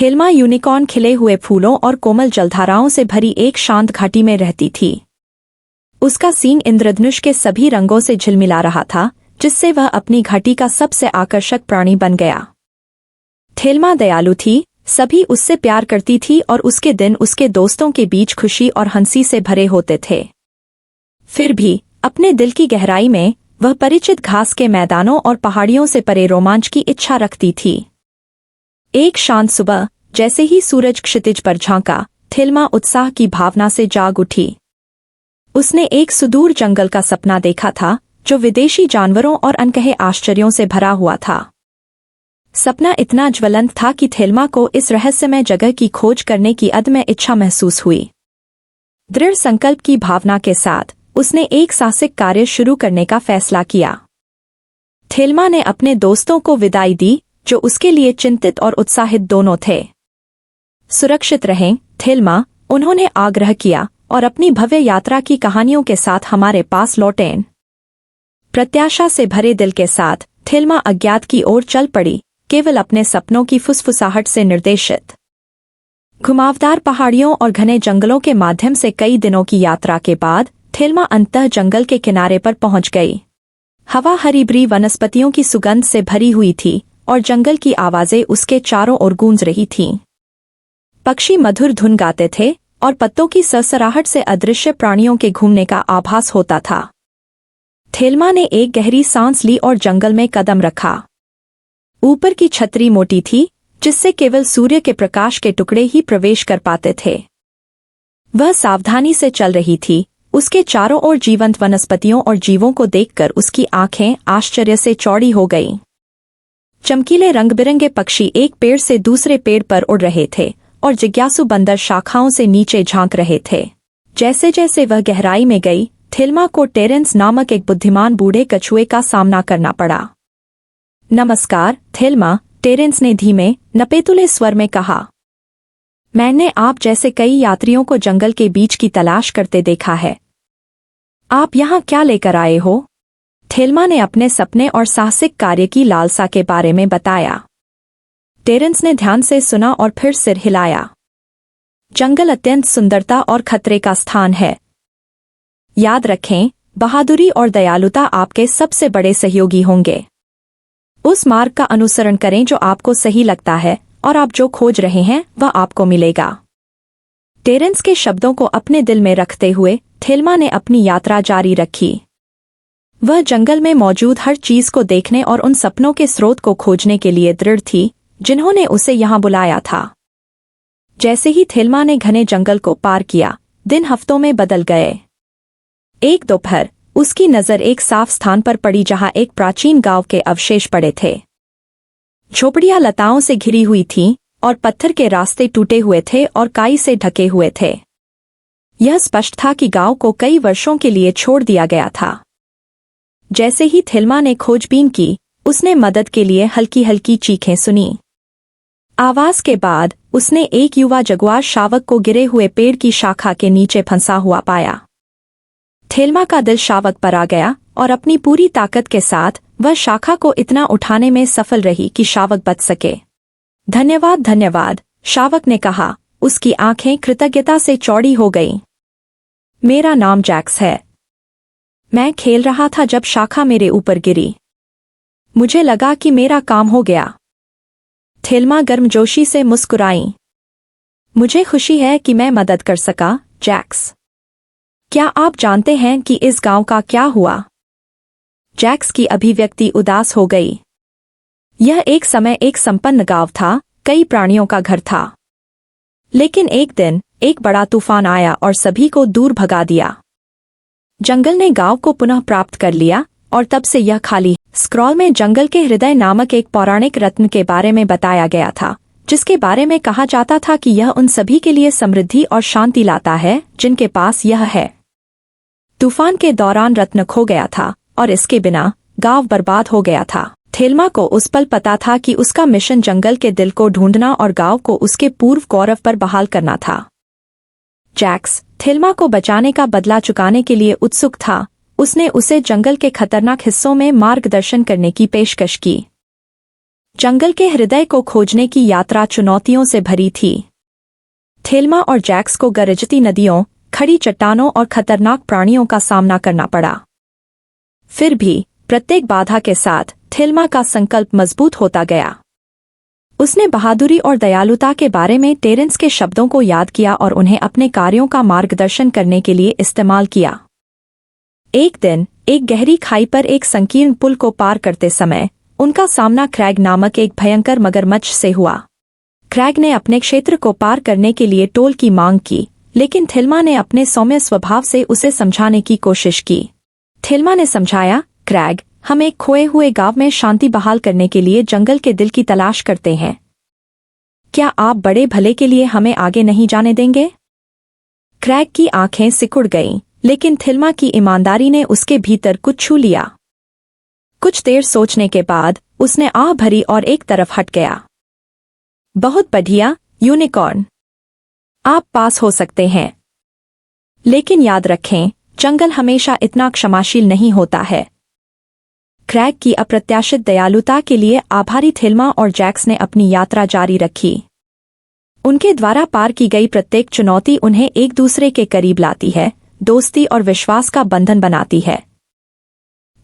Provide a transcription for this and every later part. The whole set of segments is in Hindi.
थेल्मा यूनिकॉर्न खिले हुए फूलों और कोमल जलधाराओं से भरी एक शांत घाटी में रहती थी। उसका सींग इंद्रधनुष के सभी रंगों से झिलमिला रहा था, जिससे वह अपनी घाटी का सबसे आकर्षक प्राणी बन गया। थेल्मा दयालु थी, सभी उससे प्यार करती थी और उसके दिन उसके दोस्तों के बीच खुशी और हंसी से भरे होते थे। फिर भी अपने दिल की गहराई में वह परिचित घास के मैदानों और पहाड़ियों से परे रोमांच की इच्छा रखती थी। एक शांत सुबह जैसे ही सूरज क्षितिज पर झांका, थेल्मा उत्साह की भावना से जाग उठी। उसने एक सुदूर जंगल का सपना देखा था, जो विदेशी जानवरों और अनकहे आश्चर्यों से भरा हुआ था। सपना इतना ज्वलंत था कि थेल्मा को इस रहस्यमय जगह की खोज करने की अदम्य इच्छा महसूस हुई। दृढ़ संकल्प की भावना के साथ उसने एक साहसिक कार्य शुरू करने का फैसला किया। थेल्मा ने अपने दोस्तों को विदाई दी, जो उसके लिए चिंतित और उत्साहित दोनों थे। सुरक्षित रहें, थेल्मा, उन्होंने आग्रह किया, और अपनी भव्य यात्रा की कहानियों के साथ हमारे पास लौटें। प्रत्याशा से भरे दिल के साथ थेल्मा अज्ञात की ओर चल पड़ी, केवल अपने सपनों की फुसफुसाहट से निर्देशित। घुमावदार पहाड़ियों और घने जंगलों के माध्यम से कई दिनों की यात्रा के बाद थेल्मा अंततः जंगल के किनारे पर पहुंच गई। हवा हरी-भरी वनस्पतियों की सुगंध से भरी हुई थी और जंगल की आवाजें उसके चारों ओर गूंज रही थीं। पक्षी मधुर धुन गाते थे और पत्तों की सरसराहट से अदृश्य प्राणियों के घूमने का आभास होता था। थेल्मा ने एक गहरी सांस ली और जंगल में कदम रखा। ऊपर की छतरी मोटी थी, जिससे केवल सूर्य के प्रकाश के टुकड़े ही प्रवेश कर पाते थे। वह सावधानी से चल रही थी, उसके चारों ओर जीवंत वनस्पतियों और जीवों को देखकर उसकी आंखें आश्चर्य से चौड़ी हो गईं। चमकीले रंग-बिरंगे पक्षी एक पेड़ से दूसरे पेड़ पर उड़ रहे थे और जिज्ञासु बंदर शाखाओं से नीचे झांक रहे थे। जैसे जैसे वह गहराई में गई, थेल्मा को टेरेंस नामक एक बुद्धिमान बूढ़े कछुए का सामना करना पड़ा। नमस्कार, थेल्मा, टेरेंस ने धीमे, नपेतुले स्वर में कहा। मैंने आप जैसे कई यात्रियों को जंगल के बीच की तलाश करते देखा है। आप यहाँ क्या लेकर आए हो? थेल्मा ने अपने सपने और साहसिक कार्य की लालसा के बारे में बताया। टेरेंस ने ध्यान से सुना और फिर सिर हिलाया। जंगल अत्यंत सुंदरता और खतरे का स्थान है। याद रखें, बहादुरी और दयालुता आपके सबसे बड़े सहयोगी होंगे। उस मार्ग का अनुसरण करें जो आपको सही लगता है, और आप जो खोज रहे हैं वह आपको मिलेगा। टेरेंस के शब्दों को अपने दिल में रखते हुए थेल्मा ने अपनी यात्रा जारी रखी। वह जंगल में मौजूद हर चीज को देखने और उन सपनों के स्रोत को खोजने के लिए दृढ़ थी, जिन्होंने उसे यहाँ बुलाया था। जैसे ही थेल्मा ने घने जंगल को पार किया, दिन हफ्तों में बदल गए। एक दोपहर उसकी नजर एक साफ स्थान पर पड़ी जहाँ एक प्राचीन गांव के अवशेष पड़े थे। झोपड़ियां लताओं से घिरी हुई थीं और पत्थर के रास्ते टूटे हुए थे और काई से ढके हुए थे। यह स्पष्ट था कि गांव को कई वर्षों के लिए छोड़ दिया गया था। जैसे ही थेल्मा ने खोजबीन की, उसने मदद के लिए हल्की हल्की चीखें सुनी। आवाज के बाद उसने एक युवा जगुआर शावक को गिरे हुए पेड़ की शाखा के नीचे फंसा हुआ पाया। थेल्मा का दिल शावक पर आ गया और अपनी पूरी ताकत के साथ वह शाखा को इतना उठाने में सफल रही कि शावक बच सके। धन्यवाद धन्यवाद, शावक ने कहा, उसकी आंखें कृतज्ञता से चौड़ी हो गईं। मेरा नाम जैक्स है। मैं खेल रहा था जब शाखा मेरे ऊपर गिरी। मुझे लगा कि मेरा काम हो गया। थेल्मा गर्मजोशी से मुस्कुराई। मुझे खुशी है कि मैं मदद कर सका, जैक्स। क्या आप जानते हैं कि इस गांव का क्या हुआ? जैक्स की अभिव्यक्ति उदास हो गई। यह एक समय एक संपन्न गांव था, कई प्राणियों का घर था। लेकिन एक दिन एक बड़ा तूफान आया और सभी को दूर भगा दिया। जंगल ने गांव को पुनः प्राप्त कर लिया और तब से यह खाली। स्क्रॉल में जंगल के हृदय नामक एक पौराणिक रत्न के बारे में बताया गया था, जिसके बारे में कहा जाता था कि यह उन सभी के लिए समृद्धि और शांति लाता है जिनके पास यह है। तूफान के दौरान रत्न खो गया था और इसके बिना गांव बर्बाद हो गया था। थेल्मा को उस पल पता था कि उसका मिशन जंगल के दिल को ढूंढना और गांव को उसके पूर्व गौरव पर बहाल करना था। जैक्स थेल्मा को बचाने का बदला चुकाने के लिए उत्सुक था। उसने उसे जंगल के खतरनाक हिस्सों में मार्गदर्शन करने की पेशकश की। जंगल के हृदय को खोजने की यात्रा चुनौतियों से भरी थी। थेल्मा और जैक्स को गरजती नदियों, खड़ी चट्टानों और खतरनाक प्राणियों का सामना करना पड़ा। फिर भी प्रत्येक बाधा के साथ थेल्मा का संकल्प मजबूत होता गया। उसने बहादुरी और दयालुता के बारे में टेरेंस के शब्दों को याद किया और उन्हें अपने कार्यों का मार्गदर्शन करने के लिए इस्तेमाल किया। एक दिन एक गहरी खाई पर एक संकीर्ण पुल को पार करते समय उनका सामना क्रैग नामक एक भयंकर मगरमच्छ से हुआ। क्रैग ने अपने क्षेत्र को पार करने के लिए टोल की मांग की, लेकिन थेल्मा ने अपने सौम्य स्वभाव से उसे समझाने की कोशिश की। थेल्मा ने समझाया, क्रैग, हम एक खोए हुए गांव में शांति बहाल करने के लिए जंगल के दिल की तलाश करते हैं। क्या आप बड़े भले के लिए हमें आगे नहीं जाने देंगे? क्रैग की आंखें सिकुड़ गईं, लेकिन थेल्मा की ईमानदारी ने उसके भीतर कुछ छू लिया। कुछ देर सोचने के बाद उसने आह भरी और एक तरफ हट गया। बहुत बढ़िया, यूनिकॉर्न, आप पास हो सकते हैं। लेकिन याद रखें, जंगल हमेशा इतना क्षमाशील नहीं होता है। क्रैग की अप्रत्याशित दयालुता के लिए आभारी थेल्मा और जैक्स ने अपनी यात्रा जारी रखी। उनके द्वारा पार की गई प्रत्येक चुनौती उन्हें एक दूसरे के करीब लाती है, दोस्ती और विश्वास का बंधन बनाती है।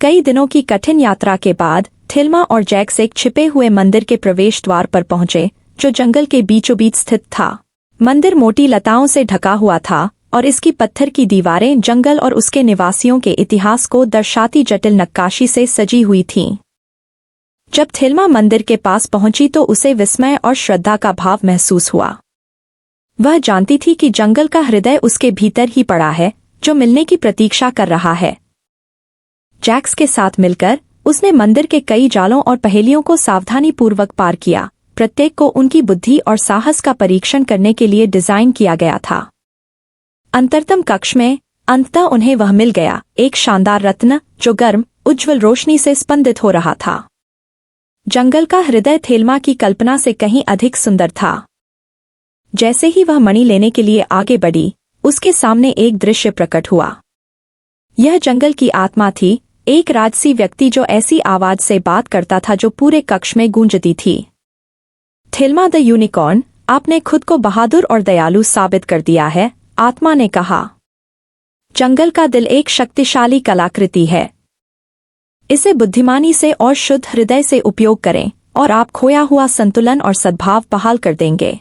कई दिनों की कठिन यात्रा के बाद थेल्मा और जैक्स एक छिपे हुए मंदिर के प्रवेश द्वार पर पहुंचे, जो जंगल के बीचों बीच स्थित था। मंदिर मोटी लताओं से ढका हुआ था और इसकी पत्थर की दीवारें जंगल और उसके निवासियों के इतिहास को दर्शाती जटिल नक्काशी से सजी हुई थीं। जब थेल्मा मंदिर के पास पहुंची तो उसे विस्मय और श्रद्धा का भाव महसूस हुआ। वह जानती थी कि जंगल का हृदय उसके भीतर ही पड़ा है, जो मिलने की प्रतीक्षा कर रहा है। जैक्स के साथ मिलकर उसने मंदिर के कई जालों और पहेलियों को सावधानीपूर्वक पार किया, प्रत्येक को उनकी बुद्धि और साहस का परीक्षण करने के लिए डिजाइन किया गया था। अंतरतम कक्ष में अंततः उन्हें वह मिल गया, एक शानदार रत्न जो गर्म, उज्ज्वल रोशनी से स्पंदित हो रहा था। जंगल का हृदय थेल्मा की कल्पना से कहीं अधिक सुंदर था। जैसे ही वह मणि लेने के लिए आगे बढ़ी, उसके सामने एक दृश्य प्रकट हुआ। यह जंगल की आत्मा थी, एक राजसी व्यक्ति जो ऐसी आवाज से बात करता था जो पूरे कक्ष में गूंजती थी। थेल्मा द यूनिकॉर्न, आपने खुद को बहादुर और दयालु साबित कर दिया है, आत्मा ने कहा। जंगल का दिल एक शक्तिशाली कलाकृति है। इसे बुद्धिमानी से और शुद्ध हृदय से उपयोग करें और आप खोया हुआ संतुलन और सद्भाव बहाल कर देंगे।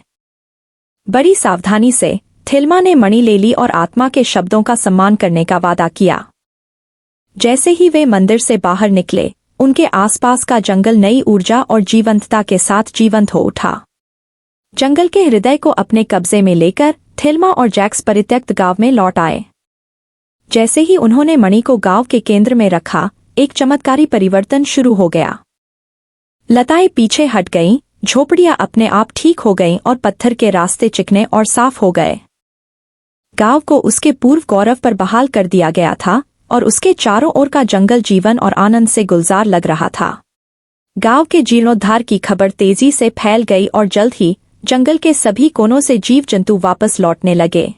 बड़ी सावधानी से थेल्मा ने मणि ले ली और आत्मा के शब्दों का सम्मान करने का वादा किया। जैसे ही वे मंदिर से बाहर निकले, उनके आसपास का जंगल नई ऊर्जा और जीवंतता के साथ जीवंत हो उठा। जंगल के हृदय को अपने कब्जे में लेकर थेल्मा और जैक्स परित्यक्त गांव में लौट आए। जैसे ही उन्होंने मणि को गांव के केंद्र में रखा, एक चमत्कारी परिवर्तन शुरू हो गया। लताएं पीछे हट गईं, झोपड़ियां अपने आप ठीक हो गईं और पत्थर के रास्ते चिकने और साफ हो गए। गांव को उसके पूर्व गौरव पर बहाल कर दिया गया था और उसके चारों ओर का जंगल जीवन और आनंद से गुलजार लग रहा था। गांव के जीर्णोद्धार की खबर तेजी से फैल गई और जल्द ही जंगल के सभी कोनों से जीव जंतु वापस लौटने लगे।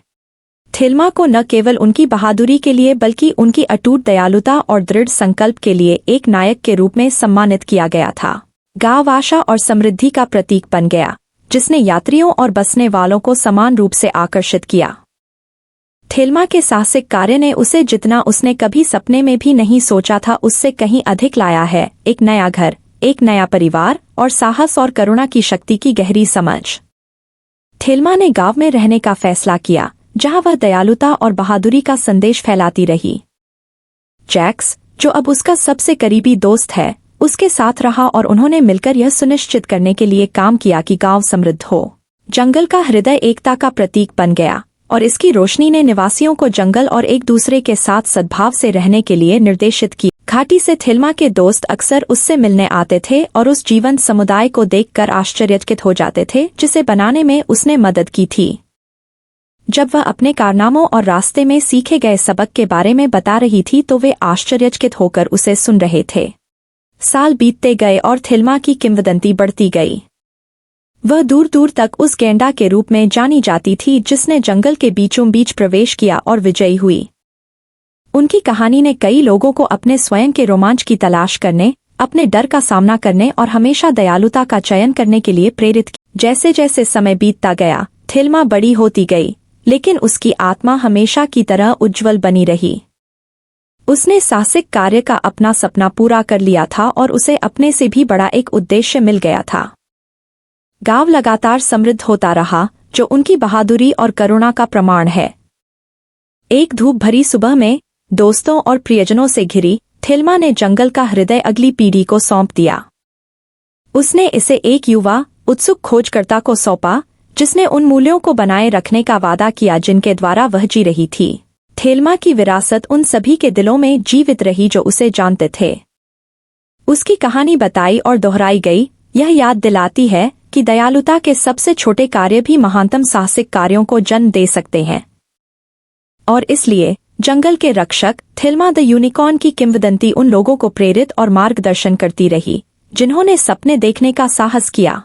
थेल्मा को न केवल उनकी बहादुरी के लिए बल्कि उनकी अटूट दयालुता और दृढ़ संकल्प के लिए एक नायक के रूप में सम्मानित किया गया था। गांव आशा और समृद्धि का प्रतीक बन गया, जिसने यात्रियों और बसने वालों को समान रूप से आकर्षित किया। थेल्मा के साहसिक कार्य ने उसे जितना उसने कभी सपने में भी नहीं सोचा था उससे कहीं अधिक लाया है, एक नया घर, एक नया परिवार और साहस और करुणा की शक्ति की गहरी समझ। थेल्मा ने गांव में रहने का फैसला किया, जहां वह दयालुता और बहादुरी का संदेश फैलाती रही। जैक्स, जो अब उसका सबसे करीबी दोस्त है, उसके साथ रहा और उन्होंने मिलकर यह सुनिश्चित करने के लिए काम किया कि गांव समृद्ध हो। जंगल का हृदय एकता का प्रतीक बन गया और इसकी रोशनी ने निवासियों को जंगल और एक दूसरे के साथ सद्भाव से रहने के लिए निर्देशित किया। घाटी से थेल्मा के दोस्त अक्सर उससे मिलने आते थे और उस जीवंत समुदाय को देखकर आश्चर्यचकित हो जाते थे जिसे बनाने में उसने मदद की थी। जब वह अपने कारनामों और रास्ते में सीखे गए सबक के बारे में बता रही थी तो वे आश्चर्यचकित होकर उसे सुन रहे थे। साल बीतते गए और थेल्मा की किंवदंती बढ़ती गई। वह दूर दूर तक उस गेंडा के रूप में जानी जाती थी जिसने जंगल के बीचों बीच प्रवेश किया और विजयी हुई। उनकी कहानी ने कई लोगों को अपने स्वयं के रोमांच की तलाश करने, अपने डर का सामना करने और हमेशा दयालुता का चयन करने के लिए प्रेरित किया। जैसे जैसे समय बीतता गया, थेल्मा बड़ी होती गई, लेकिन उसकी आत्मा हमेशा की तरह उज्ज्वल बनी रही। उसने साहसिक कार्य का अपना सपना पूरा कर लिया था और उसे अपने से भी बड़ा एक उद्देश्य मिल गया था। गांव लगातार समृद्ध होता रहा, जो उनकी बहादुरी और करुणा का प्रमाण है। एक धूप भरी सुबह में, दोस्तों और प्रियजनों से घिरी, थेल्मा ने जंगल का हृदय अगली पीढ़ी को सौंप दिया। उसने इसे एक युवा, उत्सुक खोजकर्ता को सौंपा, जिसने उन मूल्यों को बनाए रखने का वादा किया जिनके द्वारा वह जी रही थी। थेल्मा की विरासत उन सभी के दिलों में जीवित रही जो उसे जानते थे। उसकी कहानी बताई और दोहराई गई, यह याद दिलाती है कि दयालुता के सबसे छोटे कार्य भी महानतम साहसिक कार्यों को जन्म दे सकते हैं। और इसलिए जंगल के रक्षक थेल्मा द यूनिकॉर्न की किंवदंती उन लोगों को प्रेरित और मार्गदर्शन करती रही, जिन्होंने सपने देखने का साहस किया।